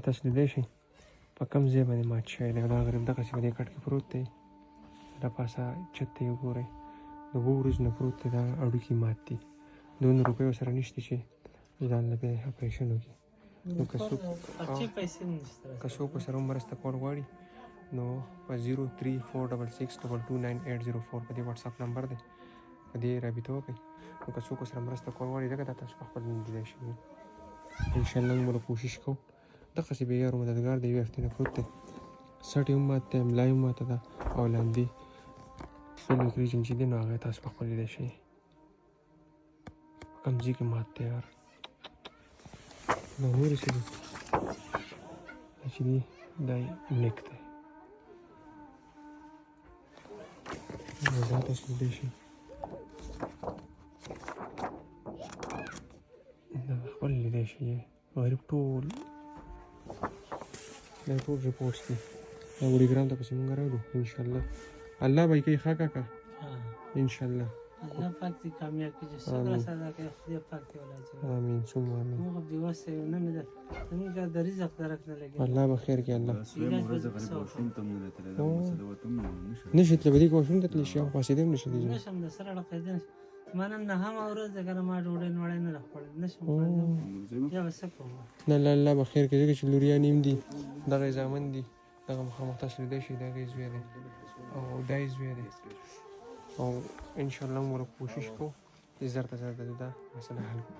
تاسو لیدلی شئ په کوم ځای باندې مات شوی دی. دا غریب دغسې په دې کټ کې پروت دی. دا پاسه چت ته یې وګورئ، د 2 ورځو نه پروت دی. دا هډوکي مات دي. 2 روپۍ ورسره نشته چې ځان له بیا اپریشن وکړي. نو که څوک ورسره مرسته کول غواړي نو په 0346622980 په دې واتساپ نمبر دی، په دې رابطه وکړئ. نو که څوک ورسره مرسته کول غواړي ځکه دا تاسو په خپل لیدلی شئ. انشاءالله موږ به کوشش کوو. دغسې بېیارو مددګار دی، 1 هفتې نه پروت دی. سټ یې هم مات دی، ملا یې هم ماته ده او لاندې فلویک ریجن چې دی نو هغه تاسو په خپل لیدلی شئ په کوم ځای کې مات دی. یار دا نورې څه دي؟ دا چې دی دا یې نیک دی. دا تاسو لیدلی شئ. دا خپل لیدلی شئ. غریب ټول دا ټول ریپورټس دي. دا وړیګرام ته پسې مونږ راغلو انشاءالله. الله به یې کوي ښه کاکا انشاءالله. الله پاک دې کامیاب کړي. شکر ساده کړي خدای پاک دې ولا جوړ. آمین ثم آمین. موږ بې وسه یو نه ده زموږ د رزق درک نه لګي. الله به خیر کړي. الله نشم نشي تللی به دې کې واشروم ته تللی شي او پاسېدی هم نشي کېدلی. د سره ډقېدلی نشم. ما نن 9مه ورځ ده که نه ما ډوډۍ وړۍ نه ده خوړلې. نشم خوړلی بیا به څه کوم. نه الله به خیر کړي ځکه چې لوریان هم دي، دغه یې زامن دي، دغه مخامخ تاسو لیدلی شئ. دغه یې زوی دی او دا یې زوی دی او انشاءالله موږ به کوشش کوو چې زر ته زر د دا مسله حل کړو.